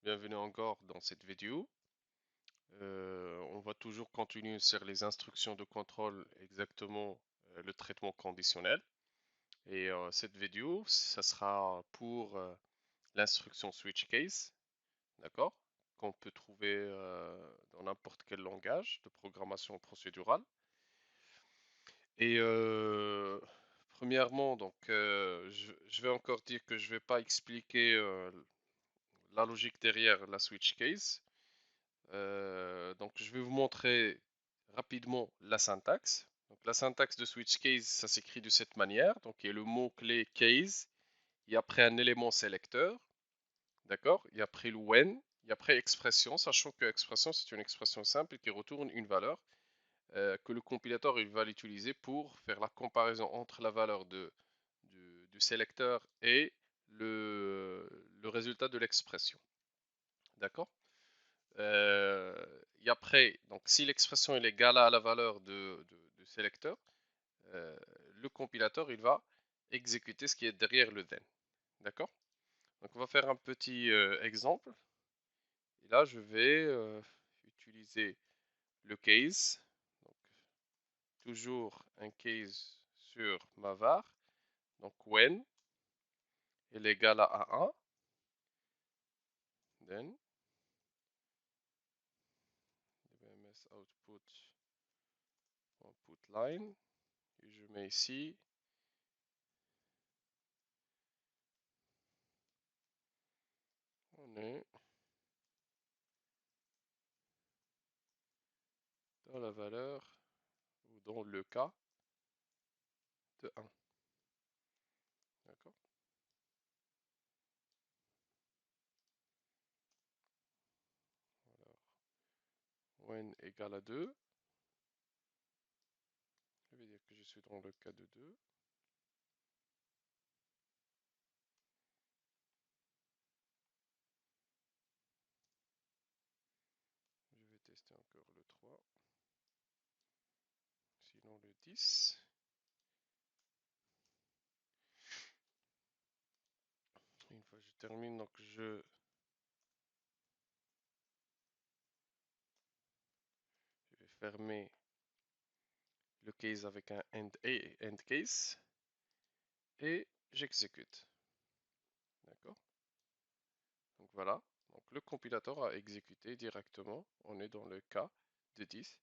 bienvenue encore dans cette vidéo. On va toujours continuer sur les instructions de contrôle, exactement le traitement conditionnel. Et cette vidéo, ça sera pour l'instruction switch case, d'accord? Qu'on peut trouver dans n'importe quel langage de programmation procédurale. Et premièrement, donc, je vais encore dire que je ne vais pas expliquer la logique derrière la switch case. Donc, je vais vous montrer rapidement la syntaxe. Donc, la syntaxe de switch case, ça s'écrit de cette manière. Donc, il y a le mot-clé case, il y a après un élément sélecteur, d'accord? Il y a après le when, il y a après expression, sachant que expression, c'est une expression simple qui retourne une valeur que le compilateur il va l'utiliser pour faire la comparaison entre la valeur du sélecteur et le résultat de l'expression. D'accord? Et après, donc si l'expression est égale à la valeur du sélecteur, euh, le compilateur il va exécuter ce qui est derrière le then. D'accord? Donc on va faire un petit exemple. Et là, je vais utiliser le case. Donc, toujours un case sur ma var. Donc when est égal à 1, then bms output line. Et je mets ici on est dans la valeur ou dans le cas de 1. D'accord? Alors, when égale à 2, je vais dire que je suis dans le cas de 2. Je vais tester encore le 3, sinon le 10. Une fois que je termine, donc je vais fermer le case avec un end case et j'exécute. D'accord? Donc voilà. Donc le compilateur a exécuté directement. On est dans le cas de 10,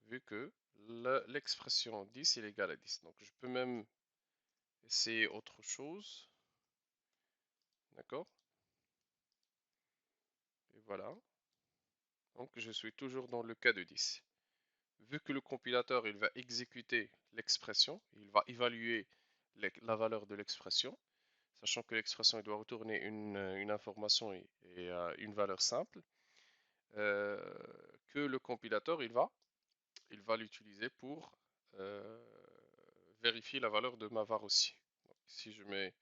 vu que l'expression 10 est égale à 10. Donc je peux même essayer autre chose. D'accord? Et voilà. Donc je suis toujours dans le cas de 10. Vu que le compilateur il va exécuter l'expression, il va évaluer la valeur de l'expression, sachant que l'expression doit retourner une information et une valeur simple, euh, que le compilateur il va l'utiliser pour euh, vérifier la valeur de ma var aussi. Donc, si je mets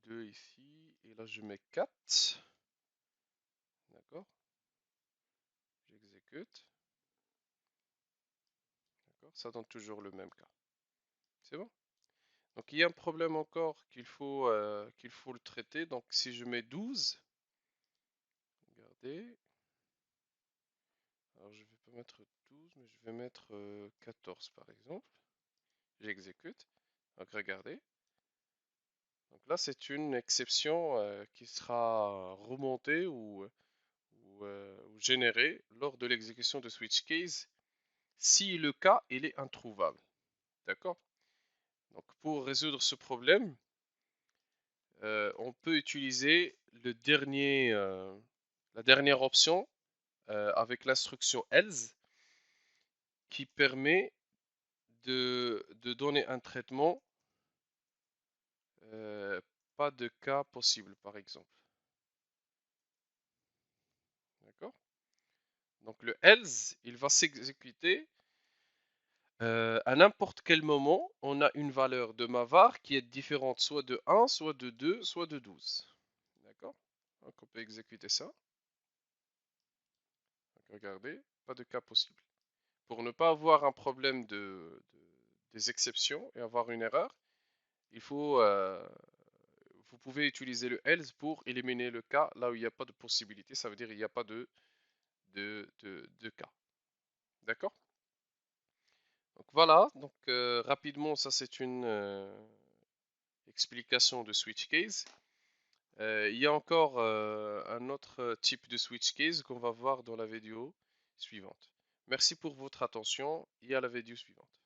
2 ici, et là je mets 4, d'accord, j'exécute, d'accord, ça donne toujours le même cas. C'est bon? Donc il y a un problème encore qu'il faut le traiter. Donc si je mets 12, regardez, alors je vais pas mettre 12, mais je vais mettre 14 par exemple. J'exécute. Donc regardez. Donc là c'est une exception qui sera remontée ou générée lors de l'exécution de switch case si le cas il est introuvable. D'accord? Donc pour résoudre ce problème, on peut utiliser la dernière option avec l'instruction else qui permet de donner un traitement pas de cas possible par exemple. D'accord? Donc le else, il va s'exécuter à n'importe quel moment. On a une valeur de ma var qui est différente soit de 1, soit de 2, soit de 12. D'accord? Donc on peut exécuter ça. Donc regardez, pas de cas possible. Pour ne pas avoir un problème des exceptions et avoir une erreur, il faut vous pouvez utiliser le else pour éliminer le cas là où il n'y a pas de possibilité. Ça veut dire il n'y a pas de cas. D'accord? Donc voilà, donc rapidement, ça c'est une explication de switch case. Il y a encore un autre type de switch case qu'on va voir dans la vidéo suivante. Merci pour votre attention et à la vidéo suivante.